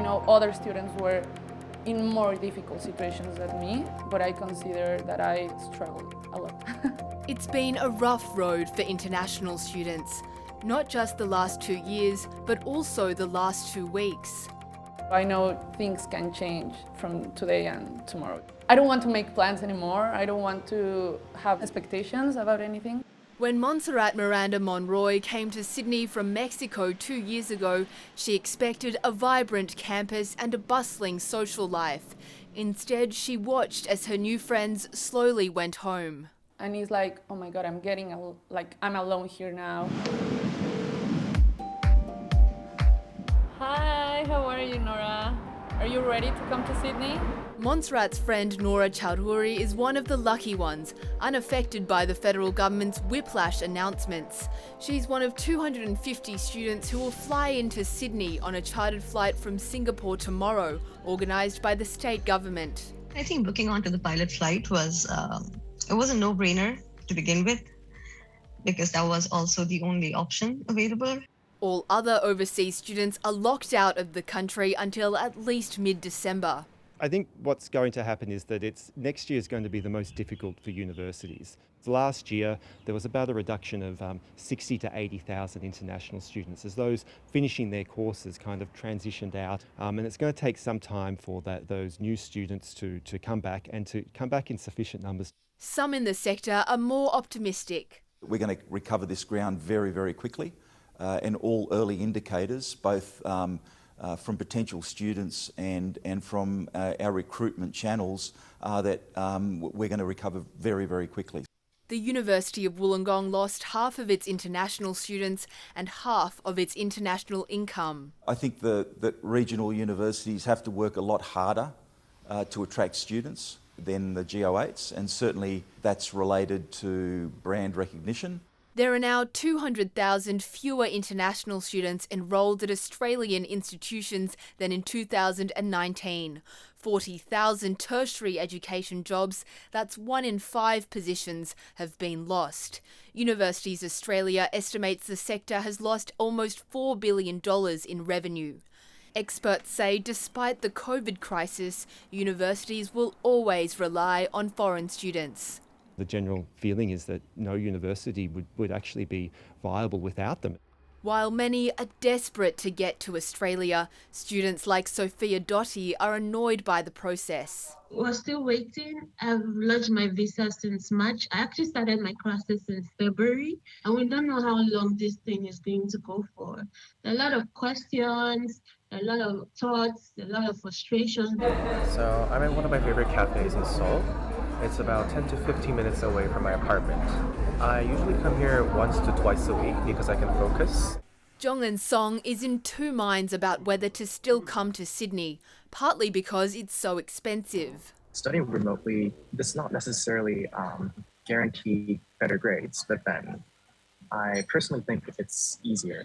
know other students were in more difficult situations than me, but I consider that I struggled a lot. It's been a rough road for international students, not just the last 2 years, but also the last 2 weeks. I know things can change from today and tomorrow. I don't want to make plans anymore. I don't want to have expectations about anything. When Montserrat Miranda Monroy came to Sydney from Mexico 2 years ago, she expected a vibrant campus and a bustling social life. Instead, she watched as her new friends slowly went home. And it's like, oh my God, I'm alone here now. Hi, how are you, Nora? Are you ready to come to Sydney? Montserrat's friend Nora Chowdhury is one of the lucky ones, unaffected by the federal government's whiplash announcements. She's one of 250 students who will fly into Sydney on a chartered flight from Singapore tomorrow, organised by the state government. I think booking onto the pilot flight was a no-brainer to begin with, because that was also the only option available. All other overseas students are locked out of the country until at least mid-December. I think what's going to happen is that next year is going to be the most difficult for universities. Last year, there was about a reduction of 60 to 80,000 international students as those finishing their courses kind of transitioned out. And it's going to take some time for those new students to come back and to come back in sufficient numbers. Some in the sector are more optimistic. We're going to recover this ground very, very quickly. And all early indicators, both from potential students and from our recruitment channels, are that we're going to recover very, very quickly. The University of Wollongong lost half of its international students and half of its international income. I think that regional universities have to work a lot harder to attract students than the GO8s, and certainly that's related to brand recognition. There are now 200,000 fewer international students enrolled at Australian institutions than in 2019. 40,000 tertiary education jobs, that's 1 in 5 positions, have been lost. Universities Australia estimates the sector has lost almost $4 billion in revenue. Experts say despite the COVID crisis, universities will always rely on foreign students. The general feeling is that no university would actually be viable without them. While many are desperate to get to Australia, students like Sophia Dottie are annoyed by the process. We're still waiting. I've lodged my visa since March. I actually started my classes since February, and we don't know how long this thing is going to go for. There are a lot of questions, a lot of thoughts, a lot of frustration. So I'm at one of my favorite cafes in Seoul. It's about 10 to 15 minutes away from my apartment. I usually come here once to twice a week because I can focus. Jong-un Song is in two minds about whether to still come to Sydney, partly because it's so expensive. Studying remotely does not necessarily guarantee better grades, but then I personally think it's easier.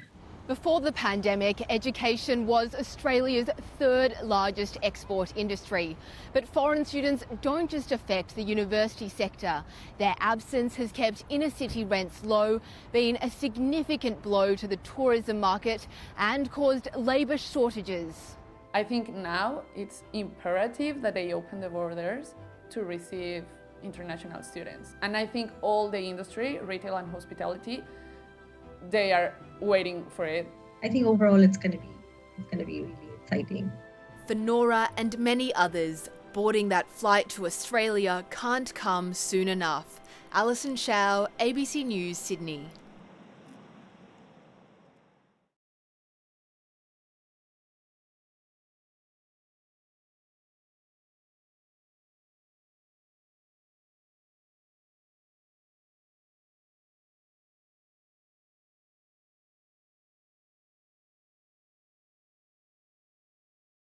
Before the pandemic, education was Australia's third largest export industry. But foreign students don't just affect the university sector. Their absence has kept inner city rents low, been a significant blow to the tourism market and caused labour shortages. I think now it's imperative that they open the borders to receive international students. And I think all the industry, retail and hospitality, they are waiting for it. I think overall it's going to be really exciting. For Nora and many others, boarding that flight to Australia can't come soon enough. Alison Shao, ABC News, Sydney.